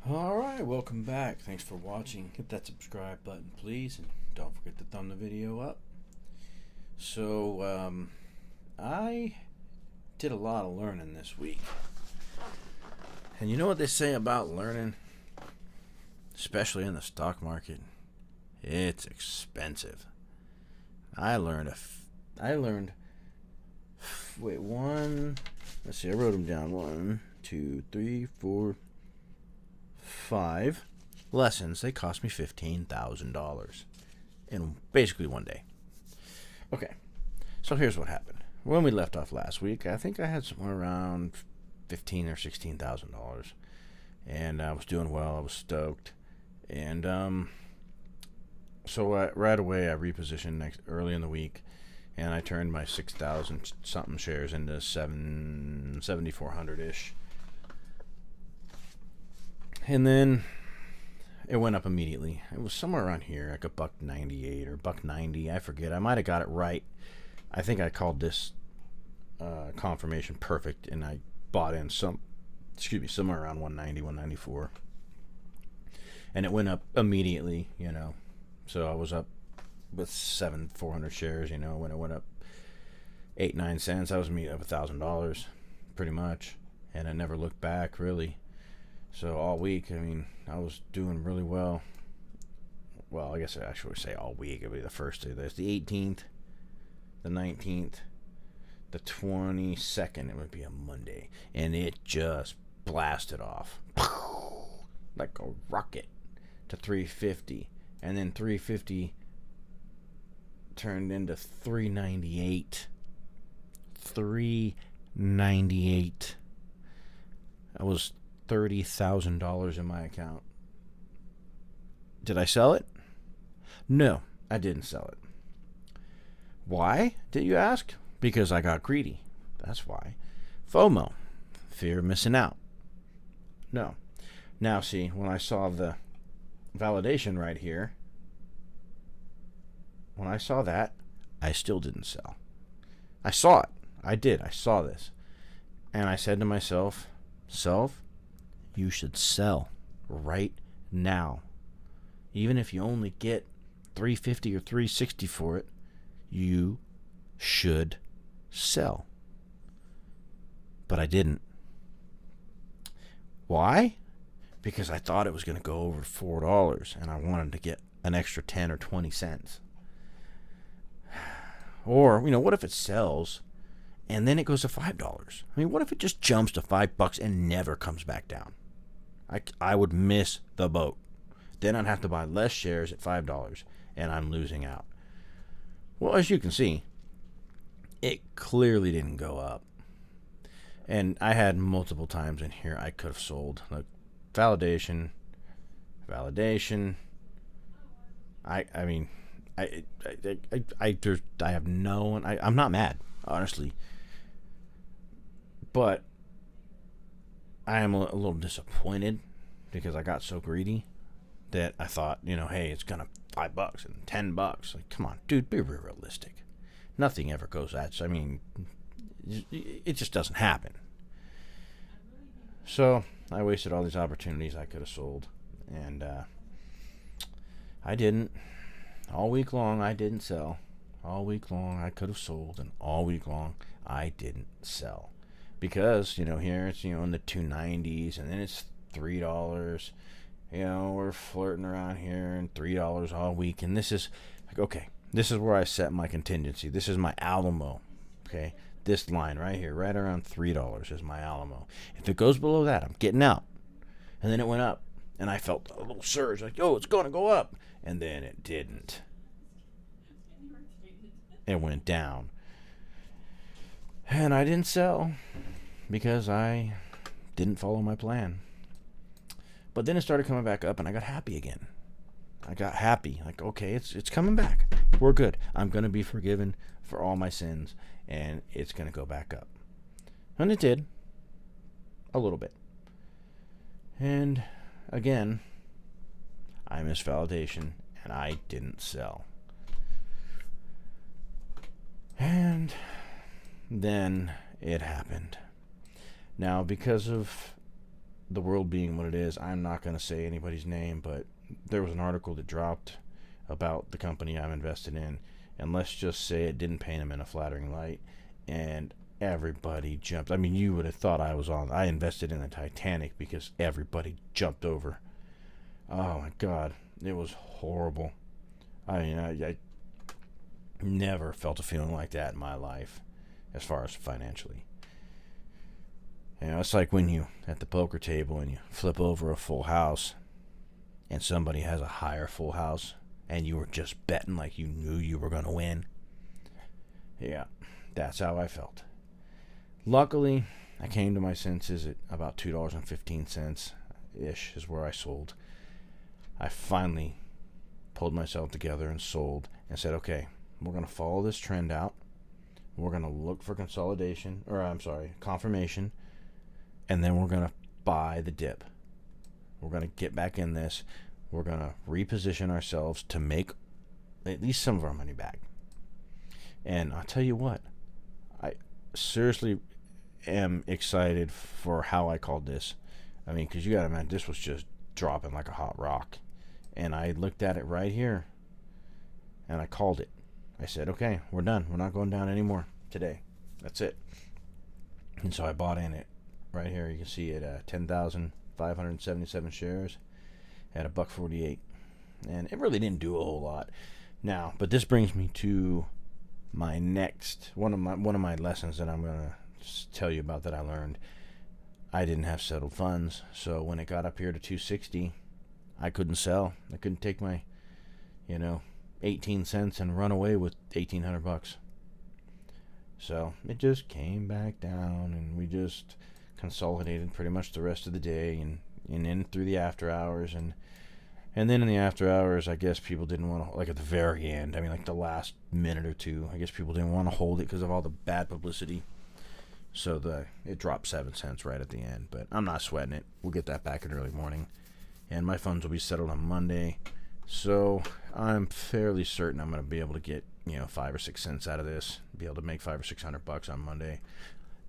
All right, welcome back. Thanks for watching. Hit that subscribe button, please, and don't forget to thumb the video up. I did a lot of learning this week. And you know what they say about learning, especially in the stock market? It's expensive. I learned let's see, I wrote them down. 1, 2, 3, 4, 5 lessons. They cost me $15,000 in basically one day. Okay, so here's what happened. When we left off last week, I think I had somewhere around $15,000 or $16,000, and I was doing well. I was stoked, and right away I repositioned early in the week, and I turned my 6,000 something shares into 7,400 ish. And then it went up immediately. It was somewhere around here, like $1.98 or $1.90. I forget. I might have got it right. I think I called this confirmation perfect, and I bought in somewhere around 190, 194. And it went up immediately, So I was up with 400 shares, when it went up 8-9 cents. I was up $1,000, pretty much. And I never looked back, really. So all week, I was doing really well. Well, I guess I should say all week. It would be the first day. There's the 18th, the 19th, the 22nd. It would be a Monday. And it just blasted off like a rocket to 350. And then 350 turned into 398. 398. I was $30,000 in my account. Did I sell it? No, I didn't sell it. Why, did you ask? Because I got greedy. That's why. FOMO, fear of missing out. No. Now see, when I saw the validation right here, when I saw that, I still didn't sell. I saw it. I did. I saw this. And I said to myself, you should sell right now. Even if you only get $350 or $360 for it, you should sell. But I didn't. Why? Because I thought it was going to go over $4, and I wanted to get an extra 10 or 20 cents. Or, what if it sells and then it goes to $5? What if it just jumps to $5 and never comes back down? I would miss the boat. Then I'd have to buy less shares at $5, and I'm losing out. Well, as you can see, it clearly didn't go up. And I had multiple times in here I could have sold. Like, validation. I have no. I'm not mad, honestly. But I am a little disappointed because I got so greedy that I thought, hey, it's gonna $5 and $10. Like, come on, dude, be realistic. Nothing ever goes that. It just doesn't happen. So I wasted all these opportunities I could have sold, and I didn't. All week long, I didn't sell. All week long, I could have sold, and all week long, I didn't sell. Because, here it's, in the 290s, and then it's $3. We're flirting around here, and $3 all week. And this is, okay, this is where I set my contingency. This is my Alamo, okay? This line right here, right around $3 is my Alamo. If it goes below that, I'm getting out. And then it went up, and I felt a little surge, like, it's going to go up. And then it didn't. It went down. And I didn't sell because I didn't follow my plan. But then it started coming back up, and I got happy again. I got happy. Like, okay, it's coming back. We're good. I'm going to be forgiven for all my sins, and it's going to go back up. And it did. A little bit. And again, I missed validation, and I didn't sell. And then it happened. Now, because of the world being what it is, I'm not going to say anybody's name, but there was an article that dropped about the company I'm invested in, and let's just say it didn't paint them in a flattering light, and everybody jumped. I mean, you would have thought I invested in the Titanic because everybody jumped over. Oh my God, it was horrible. I mean, I never felt a feeling like that in my life, as far as financially. You know, it's like when you at the poker table and you flip over a full house, and somebody has a higher full house, and you were just betting like you knew you were gonna win. Yeah, that's how I felt. Luckily, I came to my senses at about $2.15 ish is where I sold. I finally pulled myself together and sold and said, okay, we're going to follow this trend out. We're going to look for confirmation, and then we're going to buy the dip. We're going to get back in this. We're going to reposition ourselves to make at least some of our money back. And I'll tell you what, I seriously am excited for how I called this. I mean, because you got to imagine, this was just dropping like a hot rock. And I looked at it right here, and I called it. I said, okay, we're done. We're not going down anymore today. That's it. And so I bought in it right here. You can see it at 10,577 shares at $1.48. And it really didn't do a whole lot. Now, but this brings me to my next one of my lessons that I'm going to tell you about that I learned. I didn't have settled funds, so when it got up here to 260, I couldn't sell. I couldn't take my 18 cents and run away with $1,800. So it just came back down, and we just consolidated pretty much the rest of the day and in through the after hours, and then in the after hours, I guess people didn't want to, like at the very end, I mean like the last minute or two, I guess people didn't want to hold it because of all the bad publicity. So it dropped 7 cents right at the end, but I'm not sweating it. We'll get that back in early morning, and my funds will be settled on Monday. So I'm fairly certain I'm going to be able to get 5 or 6 cents out of this, be able to make $500 or $600 on Monday.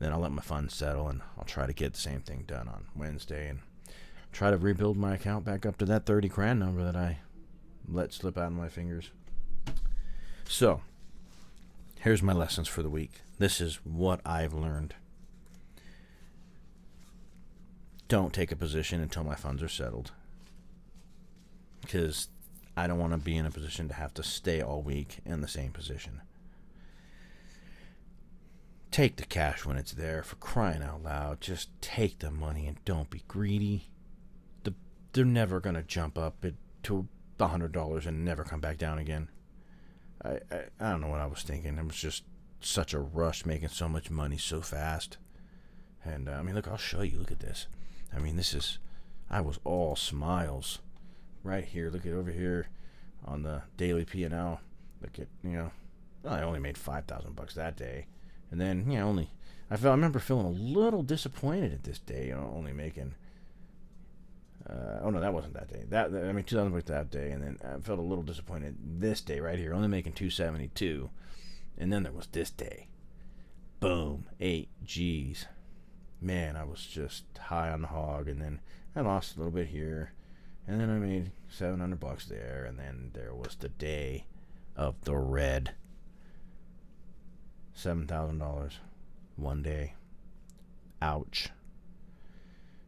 Then I'll let my funds settle, and I'll try to get the same thing done on Wednesday and try to rebuild my account back up to that 30 grand number that I let slip out of my fingers. So here's my lessons for the week. This is what I've learned. Don't take a position until my funds are settled, because I don't want to be in a position to have to stay all week in the same position. Take the cash when it's there, for crying out loud. Just take the money and don't be greedy. They're never going to jump up to $100 and never come back down again. I don't know what I was thinking. It was just such a rush making so much money so fast. And I mean, look, I'll show you. Look at this. I mean, I was all smiles right here. Look at over here on the daily P&L. Look at, I only made $5,000 that day. And then, I remember feeling a little disappointed at this day, only making, that wasn't that day. $2,000 that day. And then I felt a little disappointed this day right here, only making $272. And then there was this day. Boom, 8 G's. Man, I was just high on the hog, and then I lost a little bit here, and then I made $700 there, and then there was the day of the red. $7,000 one day. Ouch.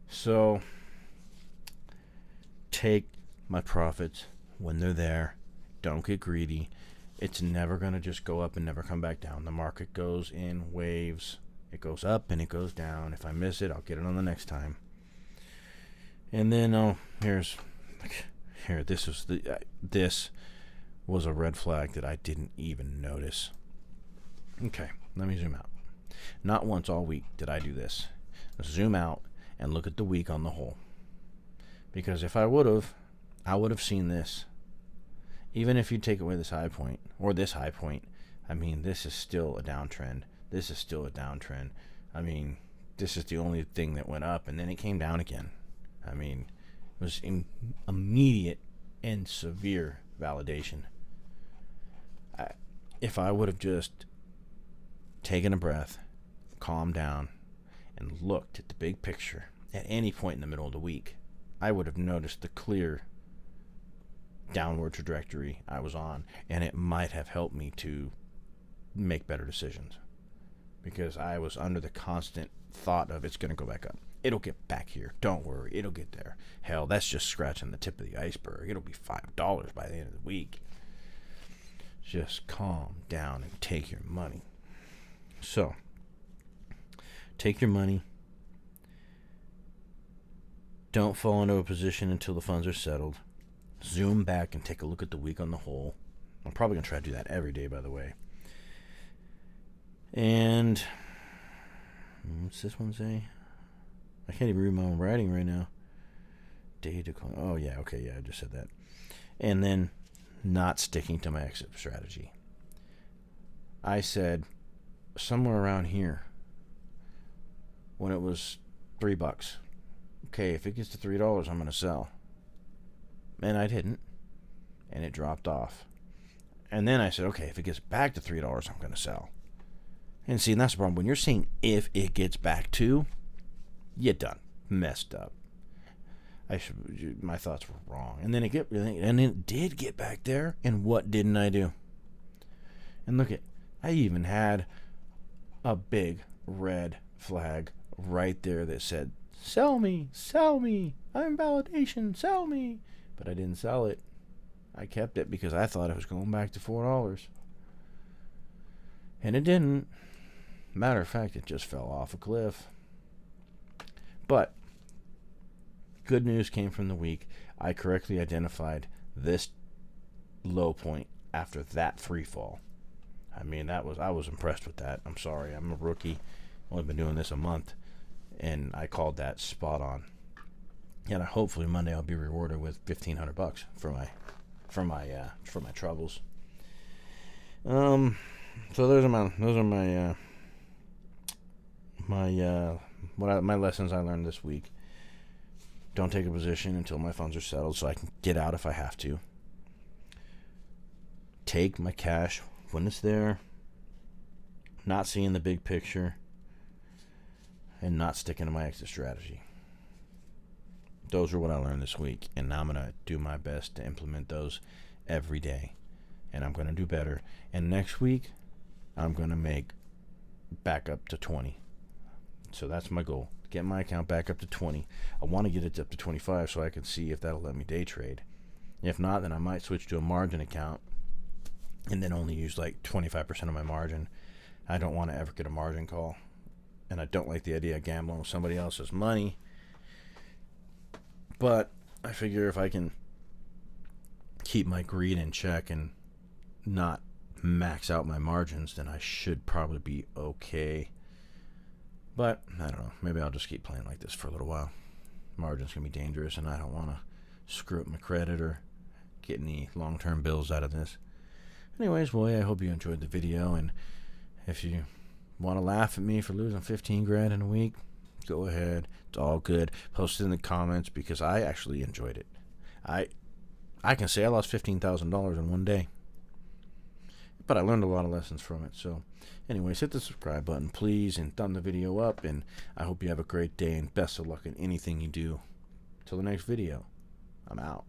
So take my profits when they're there. Don't get greedy. It's never going to just go up and never come back down. The market goes in waves. It goes up and it goes down. If I miss it, I'll get it on the next time. And then, this was a red flag that I didn't even notice. Okay, let me zoom out. Not once all week did I do this. Zoom out and look at the week on the whole. Because if I would have seen this. Even if you take away this high point, or this high point, I mean, this is still a downtrend. This is still a downtrend. I mean, this is the only thing that went up, and then it came down again. I mean, it was immediate and severe validation. If I would have just taken a breath, calmed down, and looked at the big picture at any point in the middle of the week, I would have noticed the clear downward trajectory I was on, and it might have helped me to make better decisions, because I was under the constant thought of it's going to go back up. It'll get back here. Don't worry. It'll get there. Hell, that's just scratching the tip of the iceberg. It'll be $5 by the end of the week. Just calm down and take your money. So, take your money. Don't fall into a position until the funds are settled. Zoom back and take a look at the week on the whole. I'm probably going to try to do that every day, by the way. And what's this one say? I can't even read my own writing right now. Day decline. Oh, yeah. Okay, yeah, I just said that. And then not sticking to my exit strategy. I said somewhere around here when it was $3. Okay, if it gets to $3, I'm going to sell. And I didn't. And it dropped off. And then I said, okay, if it gets back to $3, I'm going to sell. And see, and that's the problem. When you're saying if it gets back to, you're done. Messed up. My thoughts were wrong. And then it did get back there. And what didn't I do? And look at, I even had a big red flag right there that said, sell me, I'm validation, sell me. But I didn't sell it. I kept it because I thought it was going back to $4. And it didn't. Matter of fact, it just fell off a cliff. But good news came from the week. I correctly identified this low point after that free fall. I mean, I was impressed with that. I'm sorry, I'm a rookie. Only been doing this a month, and I called that spot on. And hopefully Monday I'll be rewarded with $1,500 for my troubles. So those are my lessons I learned this week. Don't take a position until my funds are settled so I can get out if I have to. Take my cash when it's there. Not seeing the big picture. And not sticking to my exit strategy. Those are what I learned this week. And now I'm going to do my best to implement those every day. And I'm going to do better. And next week, I'm going to make back up to 20. So that's my goal. Get my account back up to 20. I want to get it up to 25 so I can see if that'll let me day trade. If not, then I might switch to a margin account and then only use like 25% of my margin. I don't want to ever get a margin call. And I don't like the idea of gambling with somebody else's money. But I figure if I can keep my greed in check and not max out my margins, then I should probably be okay. But I don't know. Maybe I'll just keep playing like this for a little while. Margin's going to be dangerous, and I don't want to screw up my credit or get any long-term bills out of this. Anyways, boy, I hope you enjoyed the video. And if you want to laugh at me for losing 15 grand in a week, go ahead. It's all good. Post it in the comments because I actually enjoyed it. I can say I lost $15,000 in one day. But I learned a lot of lessons from it. So anyways, hit the subscribe button, please, and thumb the video up. And I hope you have a great day and best of luck in anything you do. Till the next video, I'm out.